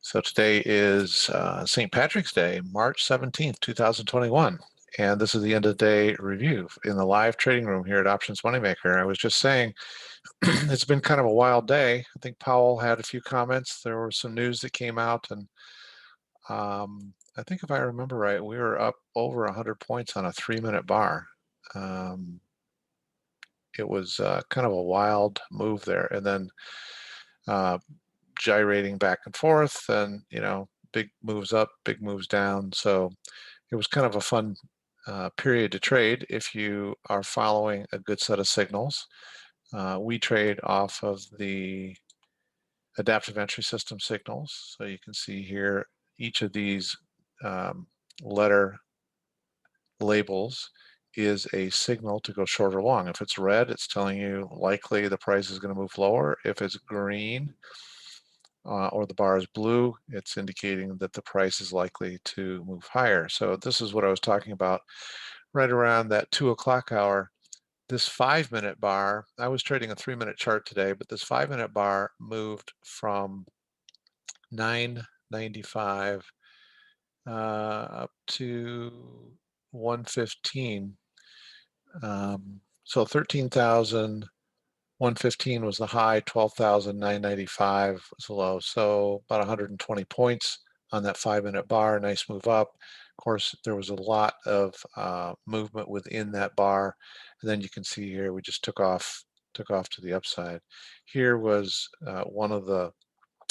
So today is St. Patrick's Day, March 17th, 2021. And this is the end of the day review in the live trading room here at Options Moneymaker. I was just saying, it's been kind of a wild day. I think Powell had a few comments. There was some news that came out, and I think if I remember right, we were up over 100 points on a 3-minute bar. It was kind of a wild move there. And then uh, gyrating back and forth, and big moves up, big moves down. So it was kind of a fun period to trade if you are following a good set of signals. We trade off of the adaptive entry system signals. So you can see here each of these letter labels is a signal to go short or long. If it's red, it's telling you likely the price is going to move lower. If it's green, or the bar is blue, it's indicating that the price is likely to move higher. So this is what I was talking about right around that 2 o'clock hour. This 5-minute bar, I was trading a 3-minute chart today, but this 5-minute bar moved from 995 up to 115. So 13,115 was the high, 12,995 was the low. So about 120 points on that 5-minute bar, nice move up. Of course, there was a lot of movement within that bar. And then you can see here, we just took off to the upside. Here was one of the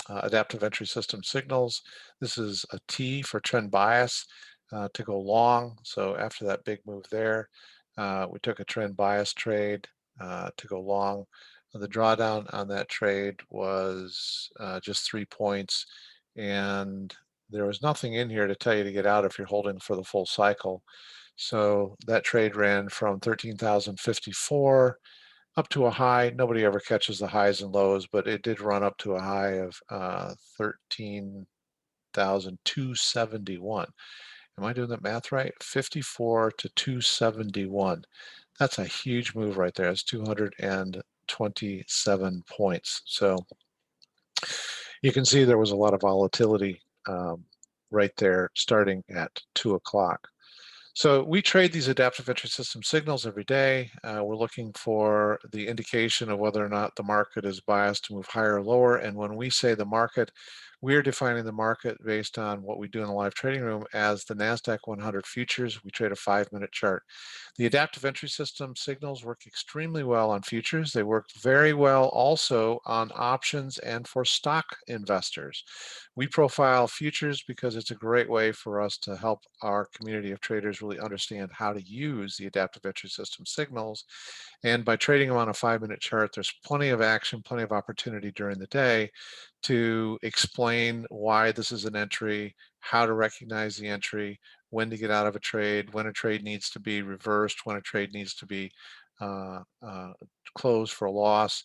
adaptive entry system signals. This is a T for trend bias to go long. So after that big move there, we took a trend bias trade to go long. The drawdown on that trade was just 3 points, and there was nothing in here to tell you to get out if you're holding for the full cycle. So that trade ran from 13,054 up to a high. Nobody ever catches the highs and lows, but it did run up to a high of 13,271. Am I doing that math right? 54 to 271. That's a huge move right there. It's 227 points. So you can see there was a lot of volatility right there starting at 2 o'clock. So we trade these adaptive entry system signals every day. We're looking for the indication of whether or not the market is biased to move higher or lower. And when we say the market, we're defining the market based on what we do in the live trading room as the NASDAQ 100 futures. We trade a 5-minute chart. The adaptive entry system signals work extremely well on futures. They work very well also on options and for stock investors. We profile futures because it's a great way for us to help our community of traders really understand how to use the adaptive entry system signals. And by trading them on a 5-minute chart, there's plenty of action, plenty of opportunity during the day to explain why this is an entry, how to recognize the entry, when to get out of a trade, when a trade needs to be reversed, when a trade needs to be closed for a loss.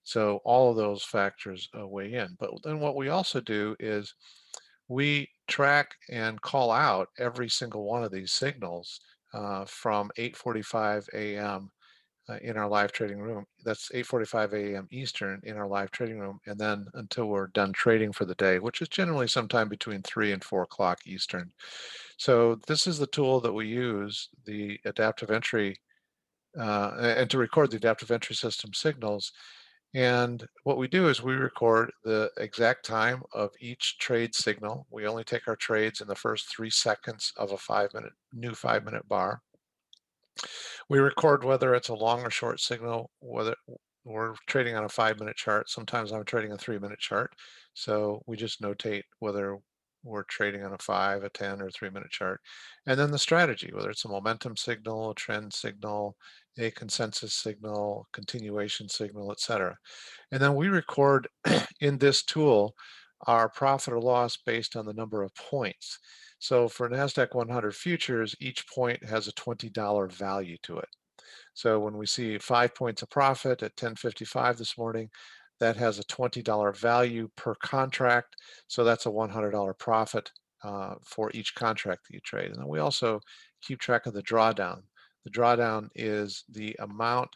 So all of those factors weigh in. But then what we also do is we track and call out every single one of these signals from 8:45 a.m. In our live trading room. That's 8:45 a.m. Eastern in our live trading room, and then until we're done trading for the day, which is generally sometime between 3 and 4 o'clock Eastern. So this is the tool that we use, the adaptive entry, and to record the adaptive entry system signals. And what we do is we record the exact time of each trade signal. We only take our trades in the first 3 seconds of a 5-minute, new 5-minute bar. We record whether it's a long or short signal, whether we're trading on a 5-minute chart. Sometimes I'm trading a 3-minute chart. So we just notate whether we're trading on a 5, a 10, or a 3-minute chart. And then the strategy, whether it's a momentum signal, a trend signal, a consensus signal, continuation signal, etc. And then we record in this tool our profit or loss based on the number of points. So for NASDAQ 100 futures, each point has a $20 value to it. So when we see 5 points of profit at 10:55 this morning, that has a $20 value per contract. So that's a $100 profit for each contract that you trade. And then we also keep track of the drawdown. The drawdown is the amount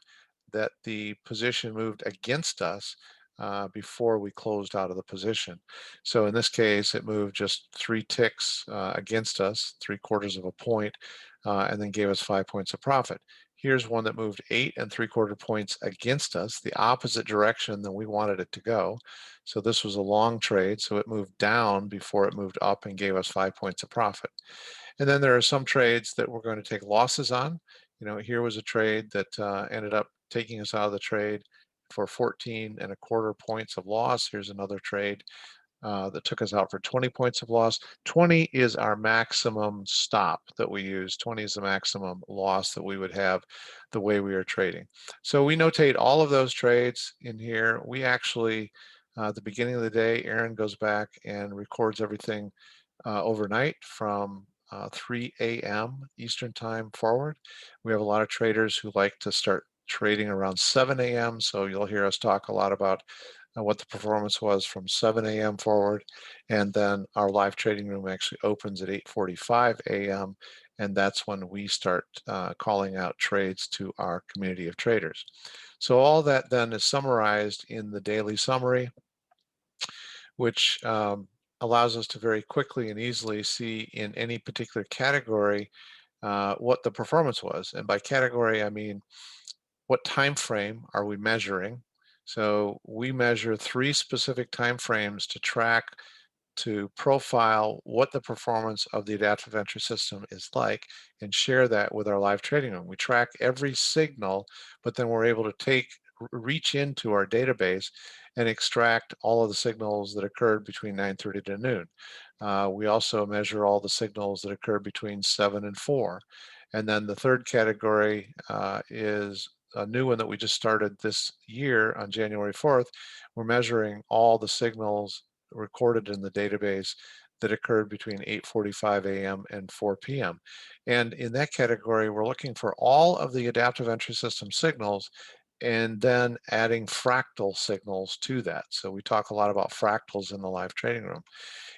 that the position moved against us before we closed out of the position. So in this case, it moved just 3 ticks against us, 3/4 of a point, and then gave us 5 points of profit. Here's one that moved 8 3/4 points against us, the opposite direction than we wanted it to go. So this was a long trade, so it moved down before it moved up and gave us 5 points of profit. And then there are some trades that we're going to take losses on. Here was a trade that ended up taking us out of the trade for 14 1/4 points of loss. Here's another trade that took us out for 20 points of loss. 20 is our maximum stop that we use. 20 is the maximum loss that we would have the way we are trading. So we notate all of those trades in here. We actually, at the beginning of the day, Aaron goes back and records everything overnight from 3 a.m. Eastern time forward. We have a lot of traders who like to start trading around 7 a.m. So you'll hear us talk a lot about what the performance was from 7 a.m. forward. And then our live trading room actually opens at 8:45 a.m. And that's when we start calling out trades to our community of traders. So all that then is summarized in the daily summary, which allows us to very quickly and easily see in any particular category what the performance was. And by category, I mean what time frame are we measuring? So we measure 3 specific time frames to track, to profile what the performance of the adaptive entry system is like and share that with our live trading room. We track every signal, but then we're able to reach into our database and extract all of the signals that occurred between 9:30 to noon. We also measure all the signals that occurred between 7 and 4. And then the third category is a new one that we just started this year on January 4th. We're measuring all the signals recorded in the database that occurred between 8:45 a.m. and 4 p.m. And in that category, we're looking for all of the adaptive entry system signals and then adding fractal signals to that. So we talk a lot about fractals in the live trading room.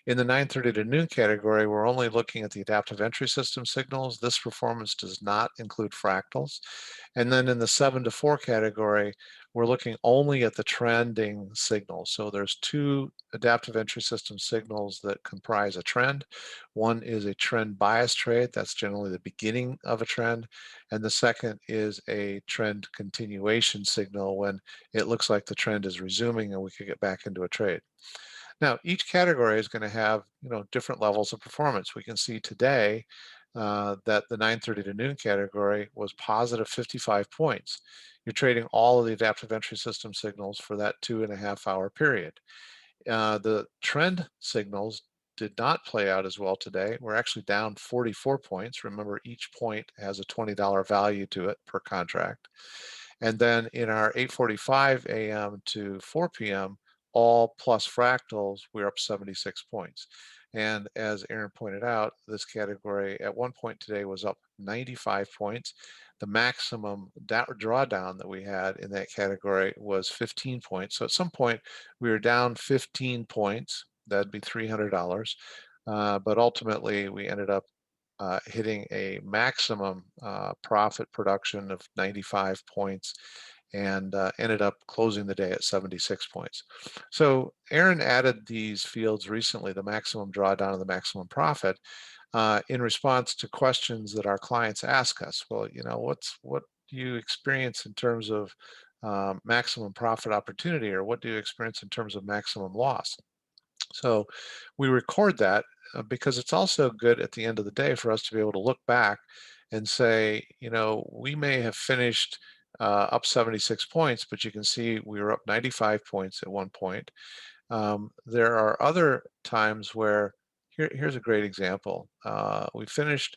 In the 9:30 to noon category, we're only looking at the adaptive entry system signals. This performance does not include fractals. And then in the 7 to 4 category, we're looking only at the trending signals. So there's 2 adaptive entry system signals that comprise a trend. One is a trend bias trade. That's generally the beginning of a trend. And the second is a trend continuation signal when it looks like the trend is resuming and we could get back into a trade. Now, each category is going to have, different levels of performance. We can see today that the 9:30 to noon category was positive 55 points. You're trading all of the adaptive entry system signals for that 2.5 hour period. The trend signals did not play out as well today. We're actually down 44 points. Remember, each point has a $20 value to it per contract. And then in our 8:45 a.m. to 4 p.m., all plus fractals, we're up 76 points. And as Aaron pointed out, this category at one point today was up 95 points. The maximum drawdown that we had in that category was 15 points. So at some point, we were down 15 points. That'd be $300. But ultimately, we ended up hitting a maximum profit production of 95 points and ended up closing the day at 76 points. So Aaron added these fields recently, the maximum drawdown and the maximum profit, in response to questions that our clients ask us. Well, what do you experience in terms of maximum profit opportunity, or what do you experience in terms of maximum loss? So we record that because it's also good at the end of the day for us to be able to look back and say, we may have finished up 76 points, but you can see we were up 95 points at one point. There are other times where, here's a great example. We finished,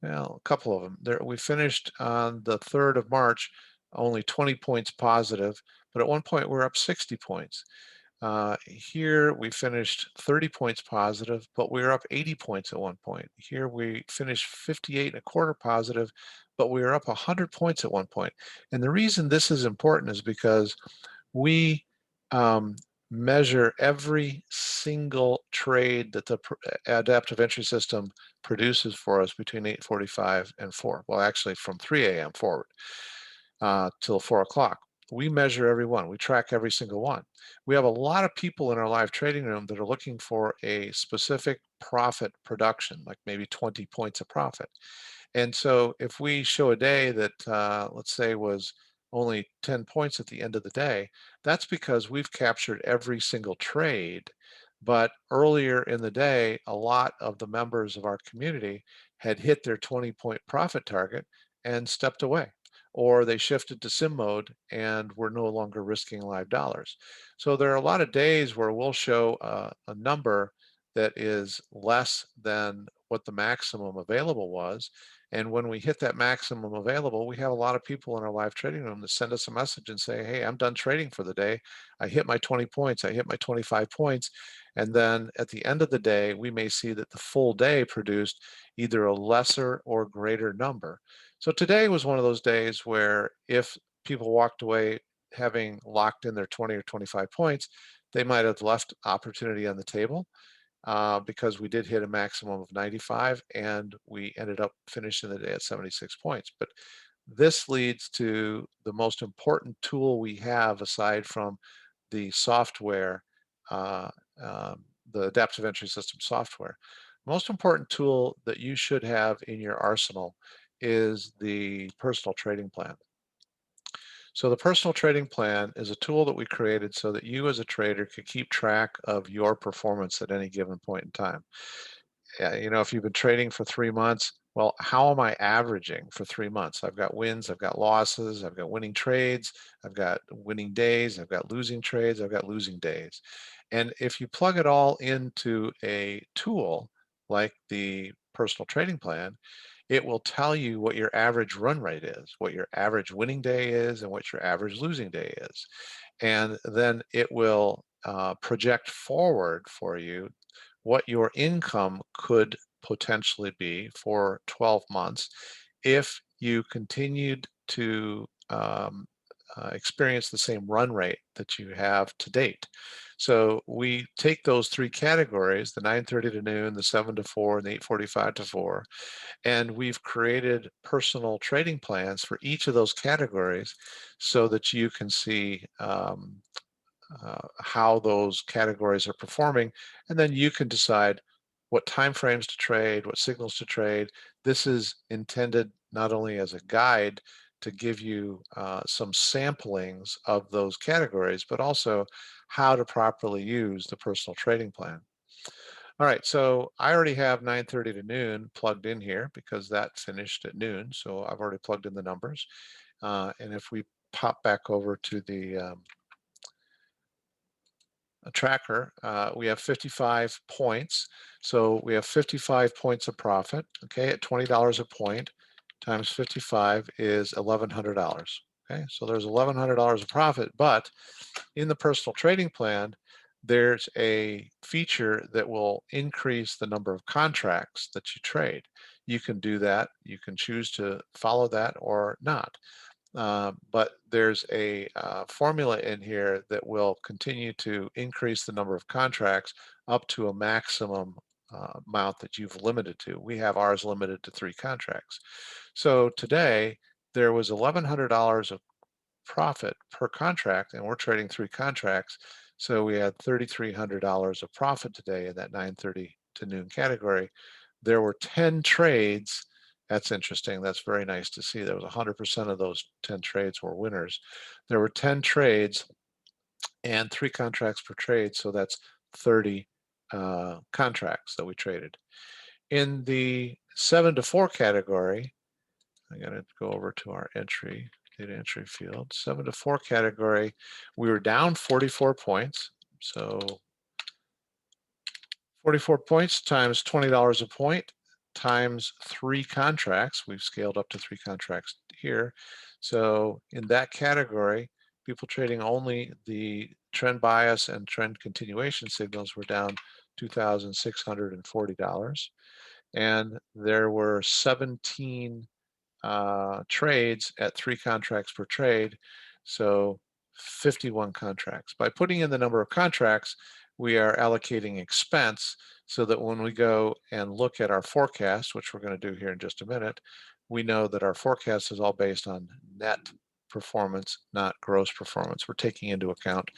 well, a couple of them. We finished on the 3rd of March, only 20 points positive, but at one point we're up 60 points. Here we finished 30 points positive, but we were up 80 points at one point. Here we finished 58 1/4 positive, but we were up 100 points at one point. And the reason this is important is because we um, measure every single trade that the adaptive entry system produces for us between 8:45 and 4. Well, actually from 3 a.m. forward till 4 o'clock. we measure every one. We track every single one. We have a lot of people in our live trading room that are looking for a specific profit production, like maybe 20 points of profit. And so if we show a day that, let's say, was only 10 points at the end of the day, that's because we've captured every single trade. But earlier in the day, a lot of the members of our community had hit their 20-point profit target and stepped away, or they shifted to sim mode and were no longer risking live dollars. So there are a lot of days where we'll show a number that is less than what the maximum available was. And when we hit that maximum available, we have a lot of people in our live trading room that send us a message and say, hey, I'm done trading for the day. I hit my 20 points, I hit my 25 points. And then at the end of the day, we may see that the full day produced either a lesser or greater number. So today was one of those days where if people walked away having locked in their 20 or 25 points, they might have left opportunity on the table because we did hit a maximum of 95 and we ended up finishing the day at 76 points. But this leads to the most important tool we have aside from the software, uh, the adaptive entry system software. Most important tool that you should have in your arsenal is the personal trading plan. So the personal trading plan is a tool that we created so that you as a trader could keep track of your performance at any given point in time. You know, if you've been trading for 3 months, well, how am I averaging for 3 months? I've got wins, I've got losses, I've got winning trades, I've got winning days, I've got losing trades, I've got losing days. And if you plug it all into a tool like the personal trading plan, it will tell you what your average run rate is, what your average winning day is, and what your average losing day is. And then it will project forward for you what your income could potentially be for 12 months if you continued to experience the same run rate that you have to date. So we take those three categories, the 9:30 to noon, the 7 to 4, and the 8:45 to 4, and we've created personal trading plans for each of those categories so that you can see how those categories are performing, and then you can decide what time frames to trade, what signals to trade. This is intended not only as a guide to give you some samplings of those categories, but also how to properly use the personal trading plan. All right, so I already have 9:30 to noon plugged in here because that finished at noon. So I've already plugged in the numbers. And if we pop back over to the tracker, we have 55 points. So we have 55 points of profit, okay, at $20 a point times 55 is $1,100. Okay, so there's $1,100 of profit, but in the personal trading plan, there's a feature that will increase the number of contracts that you trade. You can do that. You can choose to follow that or not. But there's a formula in here that will continue to increase the number of contracts up to a maximum amount that you've limited to. We have ours limited to 3 contracts. So today there was $1,100 of profit per contract, and we're trading 3 contracts. So we had $3,300 of profit today in that 9:30 to noon category. There were 10 trades. That's interesting. That's very nice to see. There was 100% of those 10 trades were winners. There were 10 trades and 3 contracts per trade. So that's 30 contracts that we traded. In the 7 to 4 category, I got to go over to our entry, data entry field. 7 to 4 category, we were down 44 points. So 44 points times $20 a point times 3 contracts. We've scaled up to 3 contracts here. So in that category, people trading only the trend bias and trend continuation signals were down $2,640. And there were 17 trades at 3 contracts per trade, so 51 contracts. By putting in the number of contracts, we are allocating expense so that when we go and look at our forecast, which we're going to do here in just a minute, we know that our forecast is all based on net performance, not gross performance. We're taking into account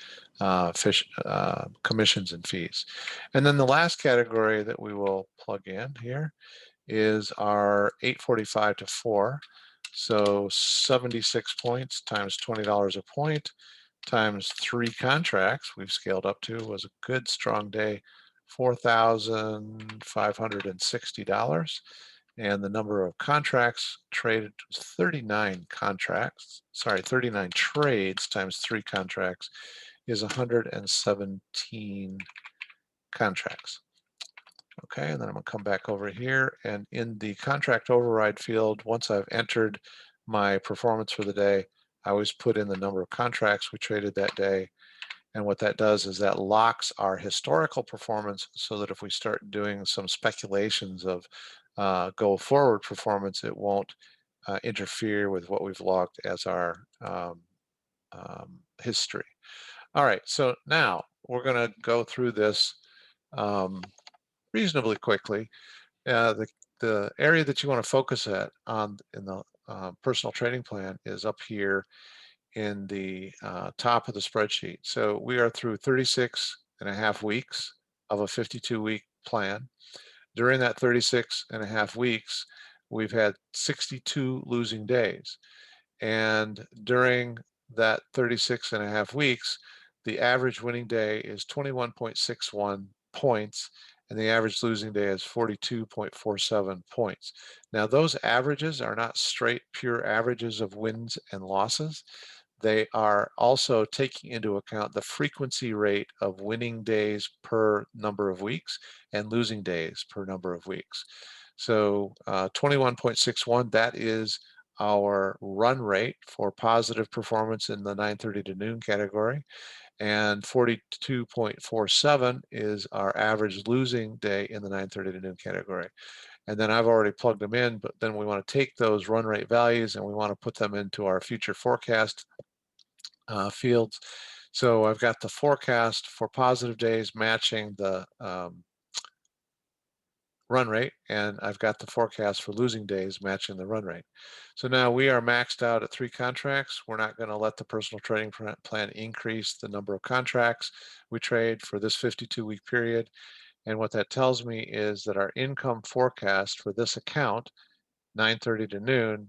commissions and fees. And then the last category that we will plug in here is our 845 to 4. So 76 points times $20 a point times 3 contracts we've scaled up to was a good strong day, $4,560. And the number of contracts traded was 39 contracts, sorry, 39 trades times 3 contracts is 117 contracts. Okay, and then I'm gonna come back over here, and in the contract override field, once I've entered my performance for the day, I always put in the number of contracts we traded that day. And what that does is that locks our historical performance so that if we start doing some speculations of go forward performance, it won't interfere with what we've logged as our history. All right, so now we're gonna go through this um, reasonably quickly. The area that you want to focus on in the personal trading plan is up here in the top of the spreadsheet. So we are through 36 and a half weeks of a 52-week plan. During that 36 and a half weeks, we've had 62 losing days. And during that 36 and a half weeks, the average winning day is 21.61 points, and the average losing day is 42.47 points. Now, those averages are not straight pure averages of wins and losses. They are also taking into account the frequency rate of winning days per number of weeks and losing days per number of weeks. So 21.61, that is our run rate for positive performance in the 9:30 to noon category, and 42.47 is our average losing day in the 9:30 to noon category. And then I've already plugged them in, but then we want to take those run rate values and we want to put them into our future forecast fields. So I've got the forecast for positive days matching the run rate, and I've got the forecast for losing days matching the run rate. So now we are maxed out at 3 contracts. We're not going to let the personal trading plan increase the number of contracts we trade for this 52-week period. And what that tells me is that our income forecast for this account, 9:30 to noon,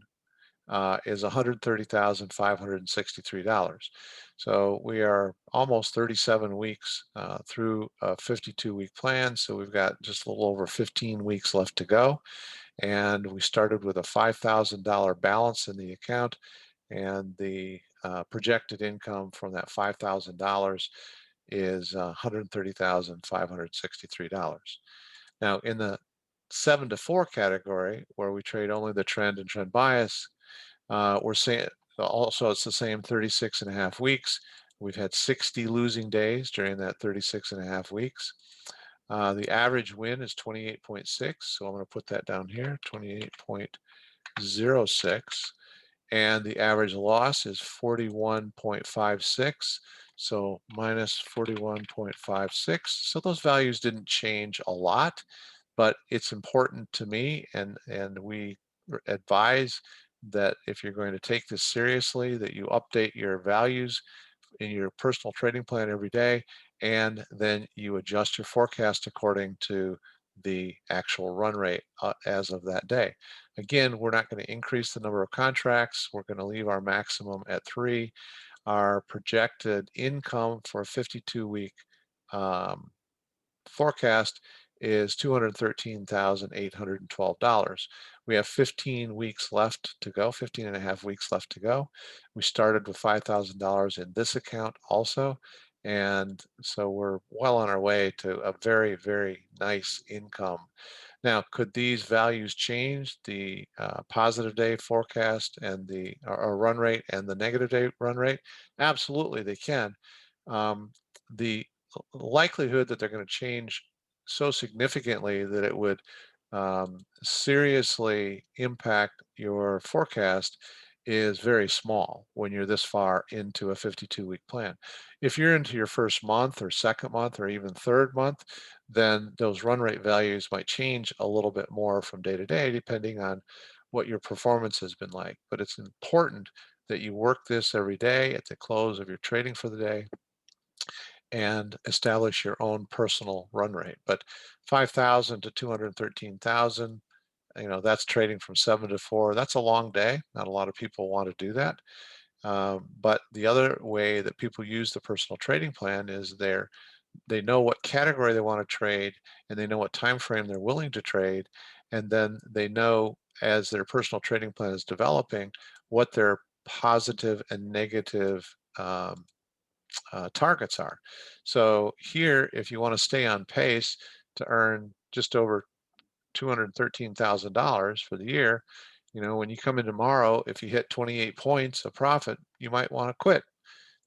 is $130,563. So we are almost 37 weeks through a 52-week plan. So we've got just a little over 15 weeks left to go. And we started with a $5,000 balance in the account, and the projected income from that $5,000 is $130,563. Now, in the 7 to 4 category, where we trade only the trend and trend bias, we're saying also it's the same 36 and a half weeks. We've had 60 losing days during that 36 and a half weeks. The average win is 28.6, so I'm going to put that down here, 28.06. And the average loss is 41.56, so minus 41.56. So those values didn't change a lot, but it's important to me, and we advise that if you're going to take this seriously, that you update your values in your personal trading plan every day, and then you adjust your forecast according to the actual run rate as of that day. Again, we're not going to increase the number of contracts. We're going to leave our maximum at 3. Our projected income for a 52-week forecast is $213,812. We have 15 weeks left to go, 15 and a half weeks left to go. We started with $5,000 in this account also. And so we're well on our way to a very, very nice income. Now, could these values change, the positive day forecast and the or run rate and the negative day run rate? Absolutely, they can. The likelihood that they're going to change so significantly that it would seriously impact your forecast is very small when you're this far into a 52-week plan. If you're into your first month or second month or even third month, then those run rate values might change a little bit more from day to day, depending on what your performance has been like. But it's important that you work this every day at the close of your trading for the day and establish your own personal run rate. But 5,000 to 213,000, that's trading from 7 to 4. That's a long day. Not a lot of people want to do that. But the other way that people use the personal trading plan is they know what category they want to trade, and they know what time frame they're willing to trade, and then they know, as their personal trading plan is developing, what their positive and negative targets are. So here, if you want to stay on pace to earn just over $213,000 for the year, when you come in tomorrow, if you hit 28 points of profit, you might want to quit.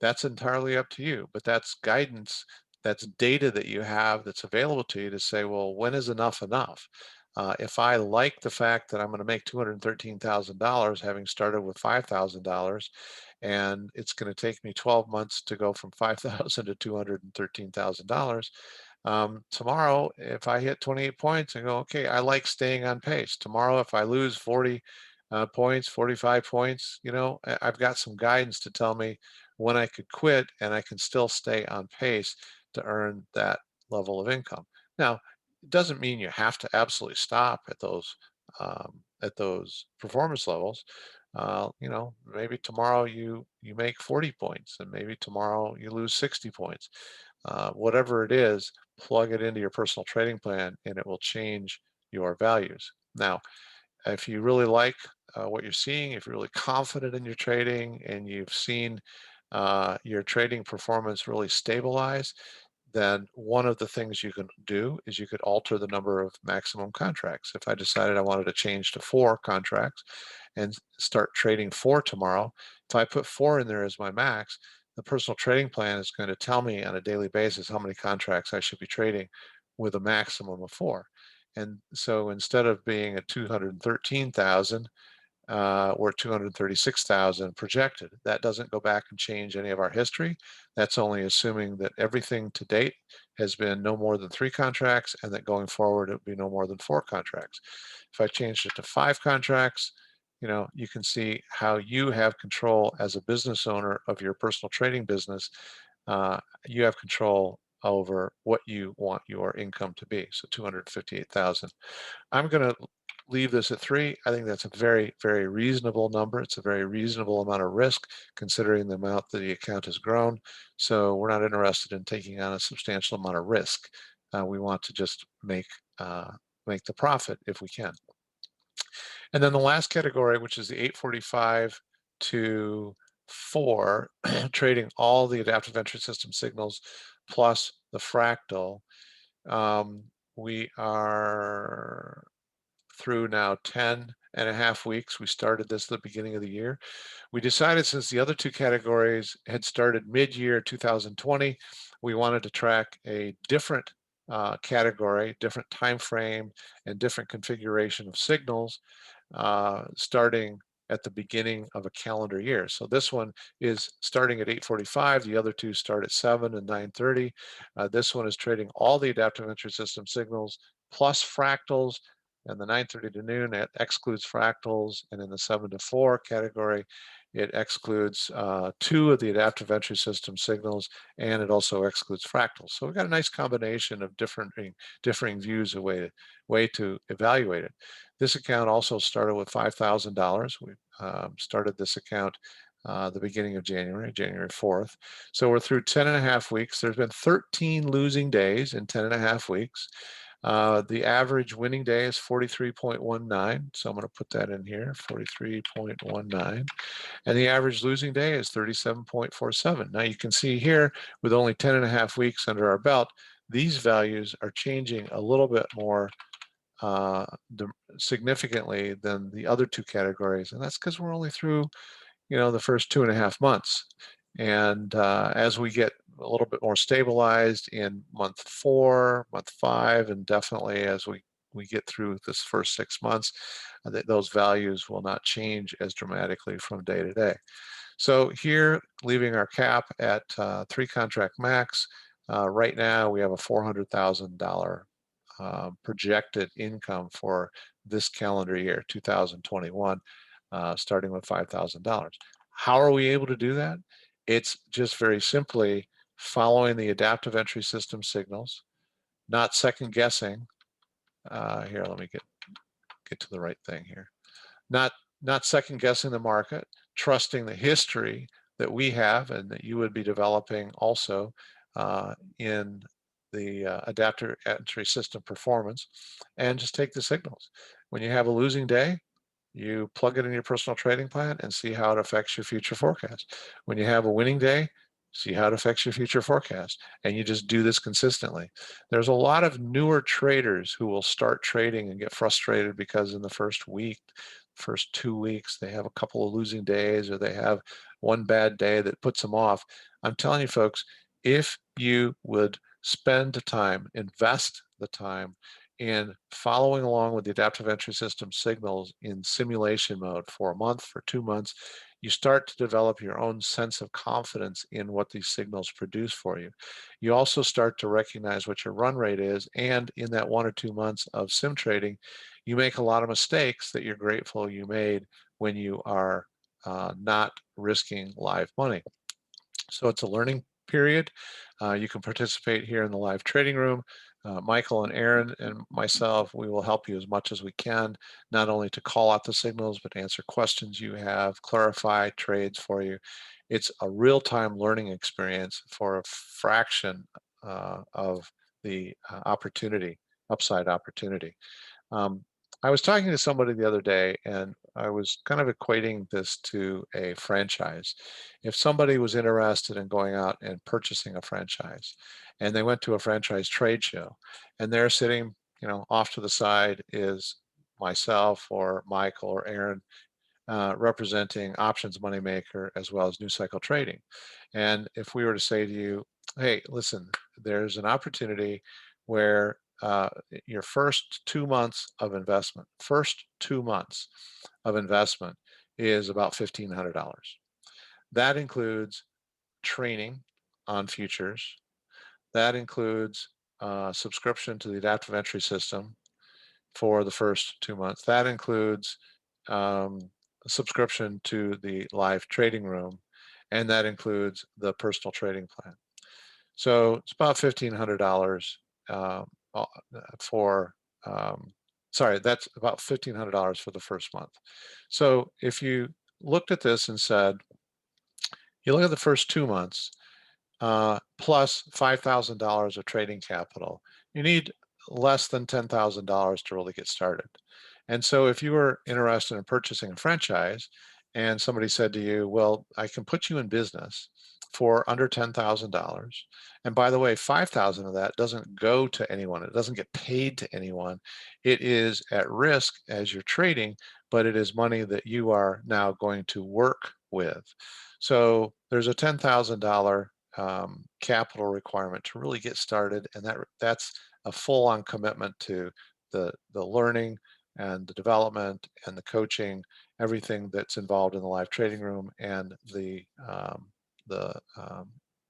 That's entirely up to you, but that's guidance, that's data that you have that's available to you to say, well, when is enough enough? If I like the fact that I'm going to make $213,000 having started with $5,000, and it's going to take me 12 months to go from 5,000 to $213,000, tomorrow, if I hit 28 points and go, okay, I like staying on pace. Tomorrow, if I lose 40 points, 45 points, I've got some guidance to tell me when I could quit and I can still stay on pace to earn that level of income. Now, it doesn't mean you have to absolutely stop at those performance levels. Maybe tomorrow you make 40 points, and maybe tomorrow you lose 60 points. Whatever it is, plug it into your personal trading plan, and it will change your values. Now, if you really like what you're seeing, if you're really confident in your trading, and you've seen your trading performance really stabilize, then one of the things you can do is you could alter the number of maximum contracts. If I decided I wanted to change to 4 contracts and start trading 4 tomorrow, if I put 4 in there as my max, the personal trading plan is going to tell me on a daily basis how many contracts I should be trading with a maximum of 4. And so instead of being at 213,000, we're 236,000 projected. That doesn't go back and change any of our history. That's only assuming that everything to date has been no more than 3 contracts, and that going forward it would be no more than 4 contracts. If I changed it to 5 contracts, you can see how you have control as a business owner of your personal trading business. You have control over what you want your income to be. So 258,000. I'm going to leave this at 3. I think that's a very, very reasonable number. It's a very reasonable amount of risk considering the amount that the account has grown. So we're not interested in taking on a substantial amount of risk. We want to just make the profit if we can. And then the last category, which is the 845 to 4, trading all the adaptive entry system signals plus the fractal. We are through now 10.5 weeks. We started this at the beginning of the year. We decided, since the other 2 categories had started mid-year 2020, we wanted to track a different category, different time frame, and different configuration of signals starting at the beginning of a calendar year. So this one is starting at 8:45. The other 2 start at 7 and 9:30. This one is trading all the adaptive entry system signals plus fractals, and the 9:30 to noon, it excludes fractals, and in the 7 to 4 category, it excludes 2 of the adaptive entry system signals, and it also excludes fractals. So we've got a nice combination of differing views, a way to evaluate it. This account also started with $5,000. We started this account the beginning of January 4th. So we're through 10.5 weeks. There's been 13 losing days in 10.5 weeks. The average winning day is 43.19. So I'm going to put that in here, 43.19. And the average losing day is 37.47. Now you can see here, with only 10.5 weeks under our belt, these values are changing a little bit more significantly than the other 2 categories. And that's because we're only through, the first 2.5 months. And as we get a little bit more stabilized in month 4, month 5, and definitely as we get through this first 6 months, those values will not change as dramatically from day to day. So here, leaving our cap at 3 contract max, right now we have a $400,000 projected income for this calendar year, 2021, starting with $5,000. How are we able to do that? It's just very simply following the adaptive entry system signals, not second guessing. Here, let me get to the right thing here. Not not second guessing the market, trusting the history that we have and that you would be developing also in the adapter entry system performance, and just take the signals. When you have a losing day, you plug it in your personal trading plan and see how it affects your future forecast. When you have a winning day, see how it affects your future forecast. And you just do this consistently. There's a lot of newer traders who will start trading and get frustrated because in the first week, first 2 weeks, they have a couple of losing days or they have one bad day that puts them off. I'm telling you folks, if you would spend the time, invest the time in following along with the adaptive entry system signals in simulation mode for a month, for 2 months, you start to develop your own sense of confidence in what these signals produce for you. You also start to recognize what your run rate is, and in that 1 or 2 months of sim trading, you make a lot of mistakes that you're grateful you made when you are not risking live money. So it's a learning period. You can participate here in the live trading room. Michael and Aaron and myself, we will help you as much as we can, not only to call out the signals, but answer questions you have, clarify trades for you. It's a real-time learning experience for a fraction of the opportunity, upside opportunity. Um, I was talking to somebody the other day and I was kind of equating this to a franchise. If somebody was interested in going out and purchasing a franchise and they went to a franchise trade show and they're sitting, off to the side is myself or Michael or Aaron representing Options Moneymaker as well as New Cycle Trading. And if we were to say to you, hey, listen, there's an opportunity where your first 2 months of investment is about $1,500. That includes training on futures. That includes subscription to the adaptive entry system for the first 2 months. That includes um, subscription to the live trading room, and that includes the personal trading plan. So it's about $1,500 um, for, sorry, that's about $1,500 for the first month. So if you looked at this and said, you look at the first 2 months, plus $5,000 of trading capital, you need less than $10,000 to really get started. And so if you were interested in purchasing a franchise and somebody said to you, well, I can put you in business for under $10,000. And by the way, 5,000 of that doesn't go to anyone. It doesn't get paid to anyone. It is at risk as you're trading, but it is money that you are now going to work with. So there's a $10,000 capital requirement to really get started, and that's a full-on commitment to the learning and the development and the coaching, everything that's involved in the live trading room and the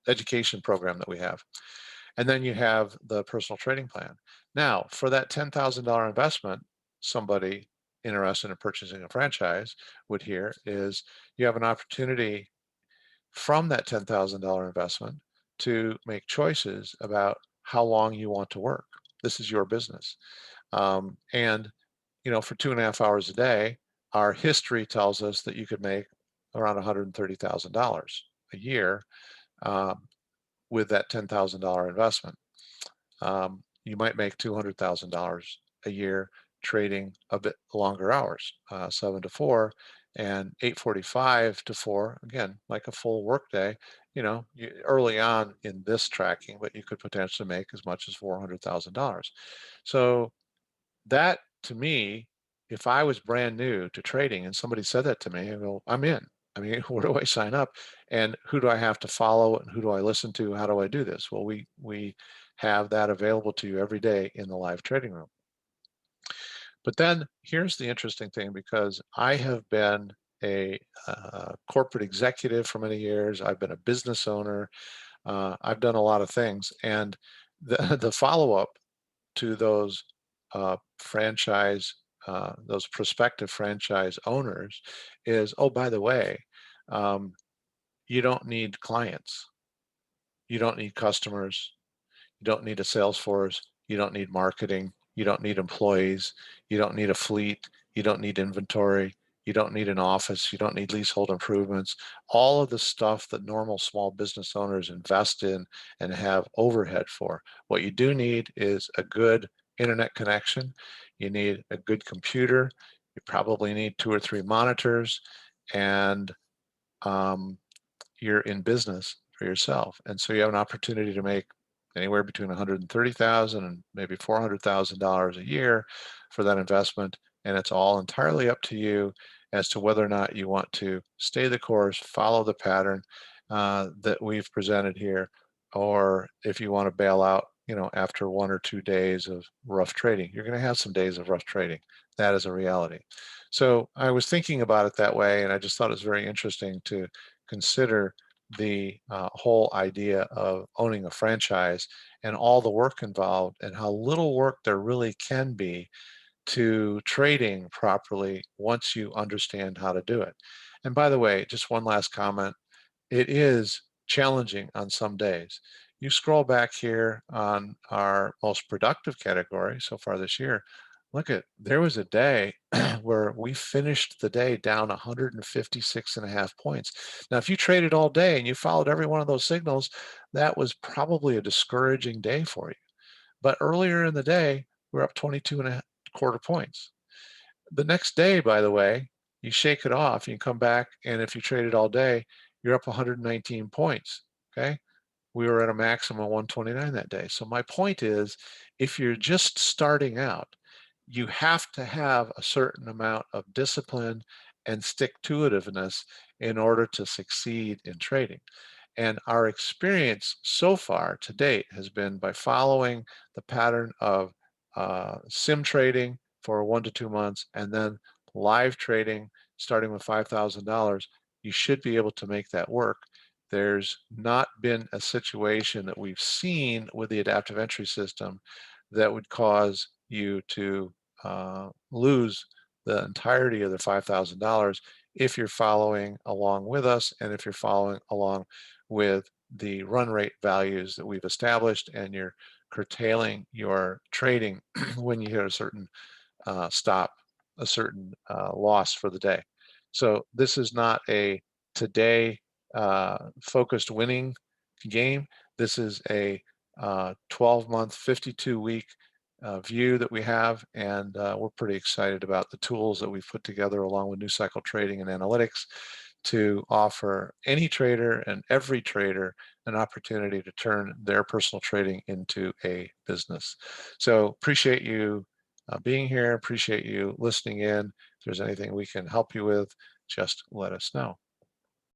education program that we have. And then you have the personal trading plan. Now, for that $10,000 investment, somebody interested in purchasing a franchise would hear is you have an opportunity from that $10,000 investment to make choices about how long you want to work. This is your business. And for 2.5 hours a day, our history tells us that you could make around $130,000 a year um, with that $10,000 investment. You might make $200,000 a year trading a bit longer hours, 7 to 4 and 8:45 to 4, again, like a full workday, early on in this tracking, but you could potentially make as much as $400,000. So that to me, if I was brand new to trading and somebody said that to me, I go, I'm in. I mean, where do I sign up? And who do I have to follow and who do I listen to? How do I do this? Well, we have that available to you every day in the live trading room. But then here's the interesting thing, because I have been a corporate executive for many years. I've been a business owner. I've done a lot of things. And the follow-up to those those prospective franchise owners is, oh, by the way, Um, you don't need clients. You don't need customers. You don't need a sales force. You don't need marketing. You don't need employees. You don't need a fleet. You don't need inventory. You don't need an office. You don't need leasehold improvements. All of the stuff that normal small business owners invest in and have overhead for. What you do need is a good internet connection. You need a good computer. You probably need 2 or 3 monitors, and um, you're in business for yourself. And so you have an opportunity to make anywhere between 130,000 and maybe $400,000 a year for that investment. And it's all entirely up to you as to whether or not you want to stay the course, follow the pattern that we've presented here, or if you want to bail out, after 1 or 2 days of rough trading. You're going to have some days of rough trading. That is a reality. So I was thinking about it that way, and I just thought it was very interesting to consider the whole idea of owning a franchise and all the work involved and how little work there really can be to trading properly once you understand how to do it. And by the way, just one last comment. It is challenging on some days. You scroll back here on our most productive category so far this year. Look at, there was a day where we finished the day down 156.5 points. Now, if you traded all day and you followed every one of those signals, that was probably a discouraging day for you. But earlier in the day, we're up 22 and a quarter points. The next day, by the way, you shake it off, you come back, and if you traded all day, you're up 119 points. Okay. We were at a maximum of 129 that day. So my point is, if you're just starting out, you have to have a certain amount of discipline and stick-to-itiveness in order to succeed in trading. And our experience so far to date has been by following the pattern of sim trading for 1 to 2 months and then live trading starting with $5,000. You should be able to make that work. There's not been a situation that we've seen with the adaptive entry system that would cause you to lose the entirety of the $5,000 if you're following along with us and if you're following along with the run rate values that we've established and you're curtailing your trading when you hit a certain stop, a certain loss for the day. So this is not a today focused winning game. This is a 12-month, 52-week view that we have, and we're pretty excited about the tools that we've put together along with New Cycle Trading and Analytics to offer any trader and every trader an opportunity to turn their personal trading into a business. So appreciate you being here, appreciate you listening in. If there's anything we can help you with, just let us know.